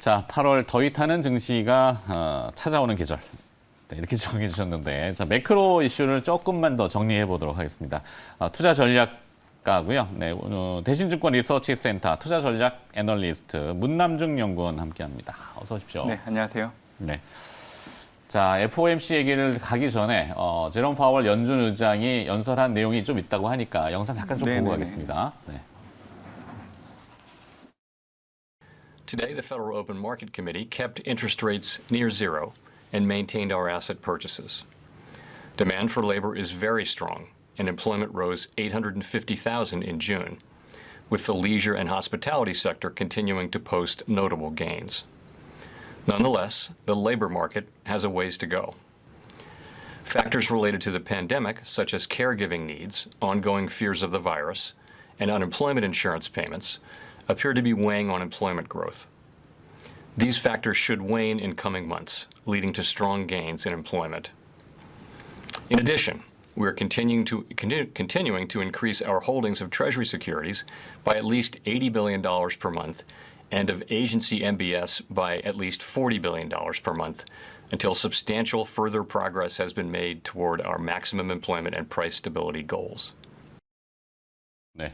자, 8월 더위 타는 증시가 찾아오는 계절. 네, 이렇게 정해 주셨는데, 자, 매크로 이슈를 조금만 더 정리해 보도록 하겠습니다. 투자 전략가고요. 네, 대신증권 리서치 센터 투자 전략 애널리스트 문남중 연구원 함께합니다. 어서 오십시오. 네, 안녕하세요. 네. 자, FOMC 얘기를 가기 전에 제롬 파월 연준 의장이 연설한 내용이 좀 있다고 하니까 영상 잠깐 좀 보고 가겠습니다. 네. Today, the Federal Open Market Committee kept interest rates near zero and maintained our asset purchases. Demand for labor is very strong, and employment rose 850,000 in June, with the leisure and hospitality sector continuing to post notable gains. Nonetheless, the labor market has a ways to go. Factors related to the pandemic, such as caregiving needs, ongoing fears of the virus, and unemployment insurance payments, appear to be weighing on employment growth. These factors should wane in coming months, leading to strong gains in employment. In addition, we are continuing to increase our holdings of Treasury securities by at least $80 billion per month and of agency MBS by at least $40 billion per month until substantial further progress has been made toward our maximum employment and price stability goals. 네.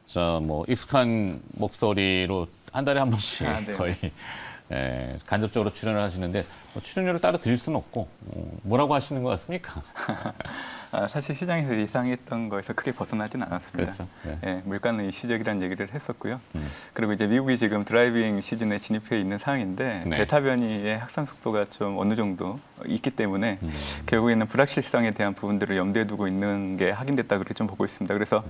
자, 뭐 익숙한 목소리로 한 달에 한 번씩 거의 간접적으로 출연을 하시는데 출연료를 따로 드릴 수는 없고 뭐라고 하시는 것 같습니까? 사실 시장에서 예상했던 거에서 크게 벗어나진 않았습니다. 그렇죠. 네, 물가는 일시적이라는 얘기를 했었고요. 그리고 이제 미국이 지금 드라이빙 시즌에 진입해 있는 상황인데 베타 변이의 확산 속도가 좀 어느 정도 있기 때문에 결국에는 불확실성에 대한 부분들을 염두에 두고 있는 게 확인됐다 그렇게 좀 보고 있습니다. 그래서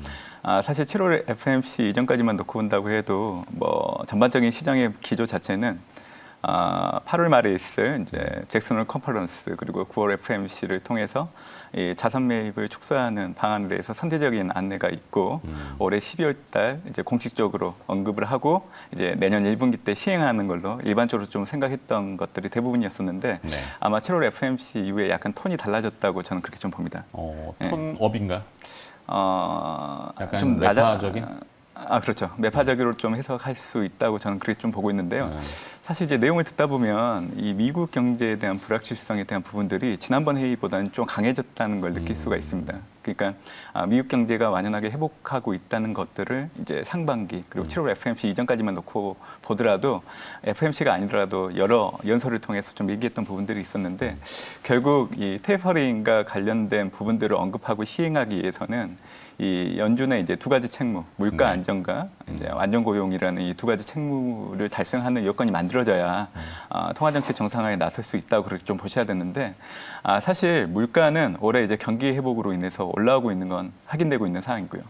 사실 7월 FOMC 이전까지만 놓고 본다고 해도 뭐 전반적인 시장의 기조 자체는 8월 말에 있을 이제 잭슨 홀 컨퍼런스 그리고 9월 FOMC를 통해서 이 자산 매입을 축소하는 방안에 대해서 선제적인 안내가 있고 올해 12월 달 이제 공식적으로 언급을 하고 이제 내년 1분기 때 시행하는 걸로 일반적으로 좀 생각했던 것들이 대부분이었었는데 아마 7월 FOMC 이후에 약간 톤이 달라졌다고 저는 그렇게 좀 봅니다. 톤업인가? 약간 좀 매파적인? 그렇죠. 매파적으로 좀 해석할 수 있다고 저는 그렇게 좀 보고 있는데요. 사실 이제 내용을 듣다 보면 이 미국 경제에 대한 불확실성에 대한 부분들이 지난번 회의보다는 좀 강해졌다는 걸 느낄 수가 있습니다. 그러니까 미국 경제가 완연하게 회복하고 있다는 것들을 이제 상반기 그리고 7월 FOMC 이전까지만 놓고 보더라도 FOMC가 아니더라도 여러 연설을 통해서 좀 얘기했던 부분들이 있었는데 결국 이 테이퍼링과 관련된 부분들을 언급하고 시행하기 위해서는 이 연준의 이제 두 가지 책무, 물가 안정과 이제 안정 고용이라는 이 두 가지 책무를 달성하는 여건이 만들어져야 통화정책 정상화에 나설 수 있다고 그렇게 좀 보셔야 되는데 사실 물가는 올해 이제 경기 회복으로 인해서 올라오고 있는 건 확인되고 있는 상황이고요.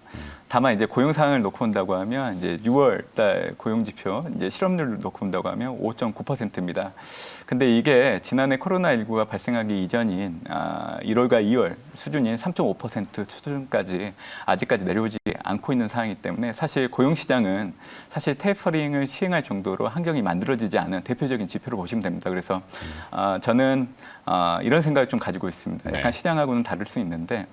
다만 이제 고용 상황을 놓고 본다고 하면 이제 6월 달 고용 지표 이제 실업률을 놓고 본다고 하면 5.9%입니다. 근데 이게 지난해 코로나19가 발생하기 이전인 1월과 2월 수준인 3.5% 수준까지 아직까지 내려오지 않고 있는 상황이기 때문에 사실 고용 시장은 사실 테이퍼링을 시행할 정도로 환경이 만들어지지 않은 대표적인 지표로 보시면 됩니다. 그래서 저는 이런 생각을 좀 가지고 있습니다. 약간 시장하고는 다를 수 있는데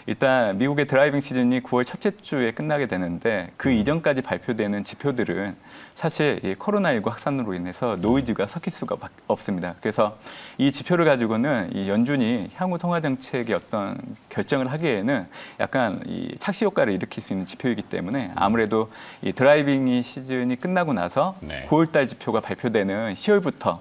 일단 미국의 드라이빙 시즌이 9월 첫째 주에 끝나게 되는데 그 이전까지 발표되는 지표들은 사실 이 코로나19 확산으로 인해서 노이즈가 섞일 수가 없습니다. 그래서 이 지표를 가지고는 이 연준이 향후 통화 정책의 어떤 결정을 하기에는 약간 이 착시 효과를 일으킬 수 있는 지표이기 때문에 아무래도 이 드라이빙 시즌이 끝나고 나서 9월달 지표가 발표되는 10월부터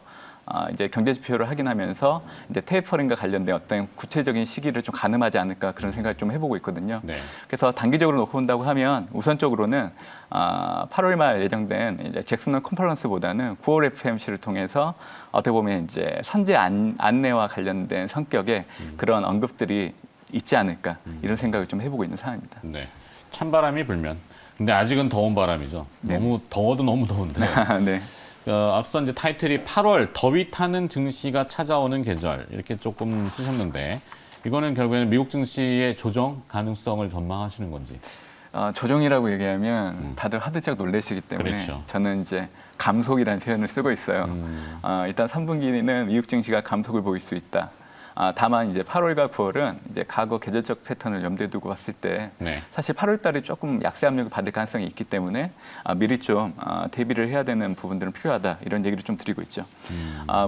이제 경제 지표를 확인하면서 이제 테이퍼링과 관련된 어떤 구체적인 시기를 좀 가늠하지 않을까 그런 생각을 좀 해보고 있거든요. 그래서 단기적으로 놓고 본다고 하면 우선적으로는 8월 말 예정된 이제 잭슨 홀 컨퍼런스보다는 9월 FOMC를 통해서 어떻게 보면 이제 선제 안내와 관련된 성격의 그런 언급들이 있지 않을까 이런 생각을 좀 해보고 있는 상황입니다. 네, 찬바람이 불면. 근데 아직은 더운 바람이죠. 너무 더워도 너무 더운데. 네. 앞서 이제 타이틀이 8월 더위 타는 증시가 찾아오는 계절 이렇게 조금 쓰셨는데 이거는 결국에는 미국 증시의 조정 가능성을 전망하시는 건지? 조정이라고 얘기하면 다들 화들짝 놀라시기 때문에 저는 이제 감속이라는 표현을 쓰고 있어요. 일단 3분기는 미국 증시가 감속을 보일 수 있다. 다만 이제 8월과 9월은 이제 과거 계절적 패턴을 염두에 두고 봤을 때 네. 사실 8월 달에 조금 약세 압력을 받을 가능성이 있기 때문에 미리 좀 대비를 해야 되는 부분들은 필요하다 이런 얘기를 좀 드리고 있죠.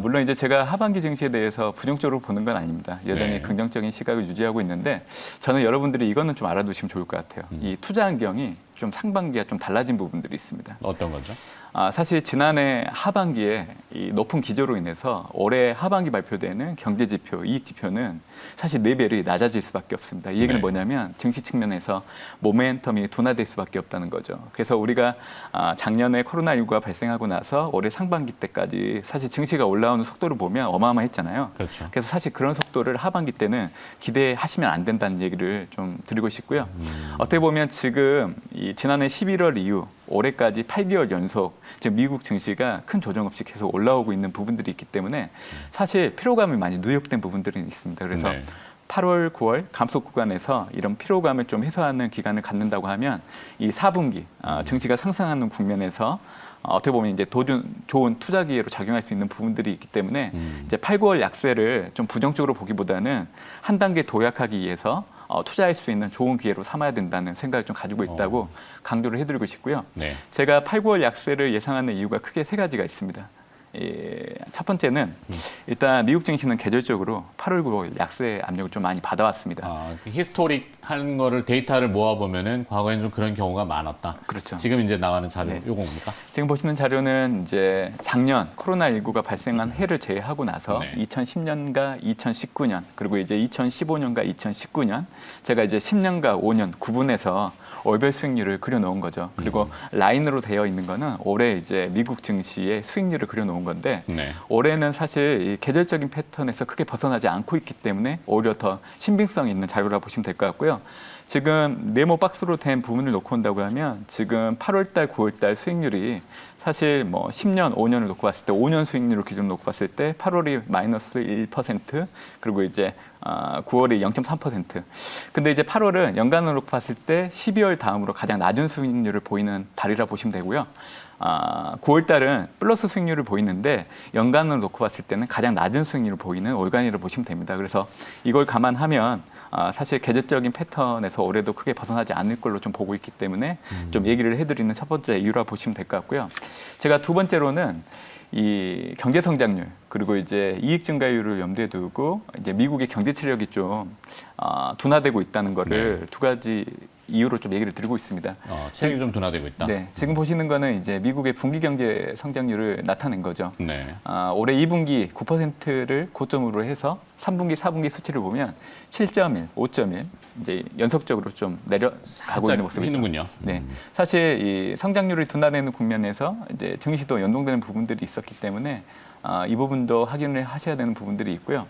물론 이제 제가 하반기 증시에 대해서 부정적으로 보는 건 아닙니다. 여전히 네. 긍정적인 시각을 유지하고 있는데 저는 여러분들이 이거는 좀 알아두시면 좋을 것 같아요. 이 투자 환경이 좀 상반기와 좀 달라진 부분들이 있습니다. 어떤 거죠? 사실 지난해 하반기에 이 높은 기조로 인해서 올해 하반기 발표되는 경제 지표, 이익 지표는 사실 레벨이 낮아질 수밖에 없습니다. 이 얘기는 네. 뭐냐면 증시 측면에서 모멘텀이 둔화될 수밖에 없다는 거죠. 그래서 우리가 작년에 코로나19가 발생하고 나서 올해 상반기 때까지 사실 증시가 올라오는 속도를 보면 어마어마했잖아요. 그렇죠. 그래서 사실 그런 속도를 하반기 때는 기대하시면 안 된다는 얘기를 좀 드리고 싶고요. 어떻게 보면 지금 이 지난해 11월 이후 올해까지 8개월 연속 지금 미국 증시가 큰 조정 없이 계속 올라오고 있는 부분들이 있기 때문에 사실 피로감이 많이 누적된 부분들이 있습니다. 그래서 네. 8월, 9월 감속 구간에서 이런 피로감을 좀 해소하는 기간을 갖는다고 하면 이 4분기 증시가 상승하는 국면에서 어떻게 보면 이제 좋은 투자 기회로 작용할 수 있는 부분들이 있기 때문에 이제 8, 9월 약세를 좀 부정적으로 보기보다는 한 단계 도약하기 위해서 투자할 수 있는 좋은 기회로 삼아야 된다는 생각을 좀 가지고 있다고 강조를 해드리고 싶고요. 네. 제가 8, 9월 약세를 예상하는 이유가 크게 세 가지가 있습니다. 첫 번째는 일단 미국 증시는 계절적으로 8월, 9월 약세 압력을 좀 많이 받아왔습니다. 히스토릭 하는 거를 데이터를 모아보면은 과거엔 좀 그런 경우가 많았다. 그렇죠. 지금 이제 나가는 자료 네. 요겁니까? 지금 보시는 자료는 이제 작년 코로나19가 발생한 해를 제외하고 나서 네. 2010년과 2019년 그리고 이제 2015년과 2019년 제가 이제 10년과 5년 구분해서 월별 수익률을 그려놓은 거죠. 그리고 라인으로 되어 있는 거는 올해 이제 미국 증시의 수익률을 그려놓은 건데 네. 올해는 사실 이 계절적인 패턴에서 크게 벗어나지 않고 있기 때문에 오히려 더 신빙성이 있는 자료라 보시면 될 것 같고요. 지금 네모 박스로 된 부분을 놓고 온다고 하면 지금 8월달, 9월달 수익률이 사실 뭐 10년, 5년을 놓고 봤을 때 5년 수익률을 기준으로 놓고 봤을 때 8월이 마이너스 1% 그리고 이제 9월이 0.3%. 근데 이제 8월은 연간으로 놓고 봤을 때 12월 다음으로 가장 낮은 수익률을 보이는 달이라 보시면 되고요. 9월 달은 플러스 수익률을 보이는데 연간으로 놓고 봤을 때는 가장 낮은 수익률을 보이는 월간이라고 보시면 됩니다. 그래서 이걸 감안하면 사실 계절적인 패턴에서 올해도 크게 벗어나지 않을 걸로 좀 보고 있기 때문에 좀 얘기를 해드리는 첫 번째 이유라 보시면 될 것 같고요. 제가 두 번째로는 이 경제 성장률 그리고 이제 이익 증가율을 염두에 두고 이제 미국의 경제 체력이 좀 둔화되고 있다는 거를 두 가지 이유로 좀 얘기를 드리고 있습니다. 체력이 좀 둔화되고 있다. 네, 지금 보시는 거는 이제 미국의 분기 경제 성장률을 나타낸 거죠. 네. 올해 2분기 9%를 고점으로 해서 3분기, 4분기 수치를 보면 7.1, 5.1 이제 연속적으로 좀 내려가고 있는 모습이죠. 휘는군요. 네, 사실 이 성장률이 둔화되는 국면에서 이제 증시도 연동되는 부분들이 있었기 때문에 이 부분도 확인을 하셔야 되는 부분들이 있고요.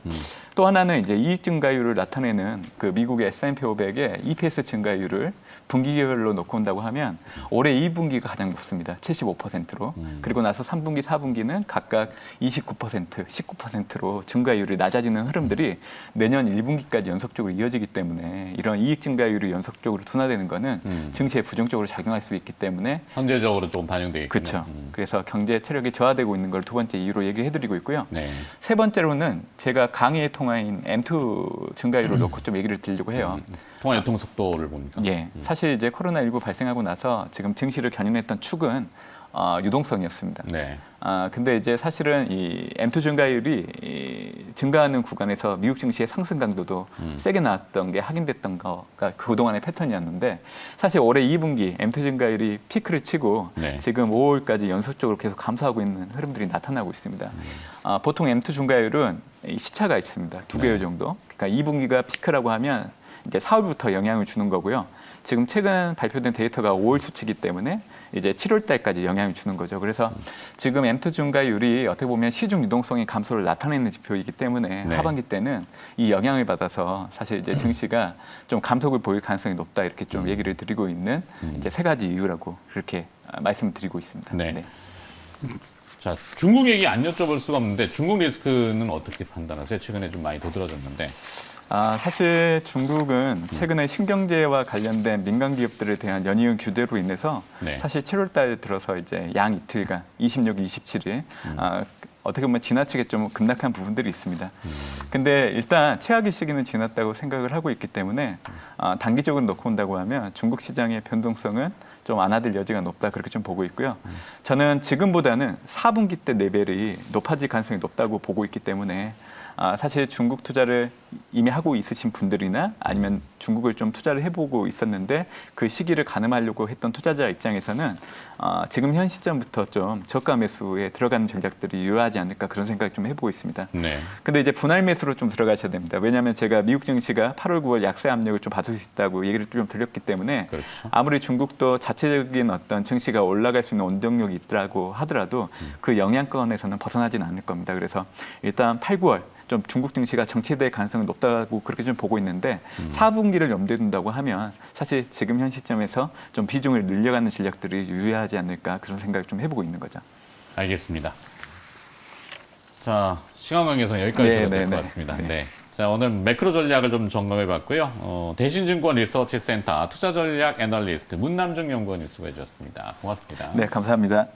또 하나는 이제 이익 증가율을 나타내는 그 미국의 S&P 500의 EPS 증가율을 분기별로 놓고 온다고 하면 올해 2분기가 가장 높습니다. 75%로. 그리고 나서 3분기, 4분기는 각각 29%, 19%로 증가율이 낮아지는 흐름들이 내년 1분기까지 연속적으로 이어지기 때문에 이런 이익 증가율이 연속적으로 둔화되는 거는 증시에 부정적으로 작용할 수 있기 때문에 선제적으로 좀 반영되겠군요. 그렇죠. 그래서 경제 체력이 저하되고 있는 걸 두 번째 이유로 얘기해드리고 있고요. 네. 세 번째로는 제가 강의의 통화인 M2 증가율을 놓고 좀 얘기를 드리려고 해요. 통화 유통 속도를 봅니까? 예, 사실 이제 코로나19 발생하고 나서 지금 증시를 견인했던 축은 유동성이었습니다. 네. 근데 이제 사실은 이 M2 증가율이 증가하는 구간에서 미국 증시의 상승 강도도 세게 나왔던 게 확인됐던 거가 그동안의 패턴이었는데 사실 올해 2분기 M2 증가율이 피크를 치고 네. 지금 5월까지 연속적으로 계속 감소하고 있는 흐름들이 나타나고 있습니다. 보통 M2 증가율은 시차가 있습니다. 2개월 정도. 그러니까 2분기가 피크라고 하면 이제 4월부터 영향을 주는 거고요. 지금 최근 발표된 데이터가 5월 수치이기 때문에 이제 7월 달까지 영향을 주는 거죠. 그래서 지금 M2 증가율이 어떻게 보면 시중 유동성의 감소를 나타내는 지표이기 때문에 네. 하반기 때는 이 영향을 받아서 사실 이제 증시가 좀 감속을 보일 가능성이 높다 이렇게 좀 얘기를 드리고 있는 이제 세 가지 이유라고 그렇게 말씀드리고 있습니다. 네. 자, 중국 얘기 안 여쭤볼 수가 없는데 중국 리스크는 어떻게 판단하세요? 최근에 좀 많이 도드라졌는데. 사실 중국은 최근에 신경제와 관련된 민간 기업들에 대한 연이은 규제로 인해서 네. 사실 7월 달 들어서 이제 양 이틀간 26일, 27일 어떻게 보면 지나치게 좀 급락한 부분들이 있습니다. 근데 일단 최악의 시기는 지났다고 생각을 하고 있기 때문에 단기적으로 놓고 본다고 하면 중국 시장의 변동성은 좀 완화될 여지가 높다 그렇게 좀 보고 있고요. 저는 지금보다는 4분기 때 레벨이 높아질 가능성이 높다고 보고 있기 때문에 사실 중국 투자를 이미 하고 있으신 분들이나 아니면 중국을 좀 투자를 해보고 있었는데 그 시기를 가늠하려고 했던 투자자 입장에서는 지금 현 시점부터 좀 저가 매수에 들어가는 전략들이 유효하지 않을까 그런 생각 좀 해보고 있습니다. 네. 근데 이제 분할 매수로 좀 들어가셔야 됩니다. 왜냐하면 제가 미국 증시가 8월, 9월 약세 압력을 좀 받을 수 있다고 얘기를 좀 드렸기 때문에 그렇죠. 아무리 중국도 자체적인 어떤 증시가 올라갈 수 있는 원동력이 있더라고 하더라도 그 영향권에서는 벗어나지는 않을 겁니다. 그래서 일단 8, 9월 좀 중국 증시가 정체될 가능성이 높다고 그렇게 좀 보고 있는데 4분기를 염두에 둔다고 하면 사실 지금 현 시점에서 좀 비중을 늘려가는 전략들이 유효하지 않을까 그런 생각을 좀 해보고 있는 거죠. 알겠습니다. 자, 시간 관계상 여기까지 들어야 될 것 같습니다. 네. 자, 오늘 매크로 전략을 좀 점검해 봤고요. 대신증권 리서치 센터 투자 전략 애널리스트 문남중 연구원이 수고해 주셨습니다. 고맙습니다. 네, 감사합니다.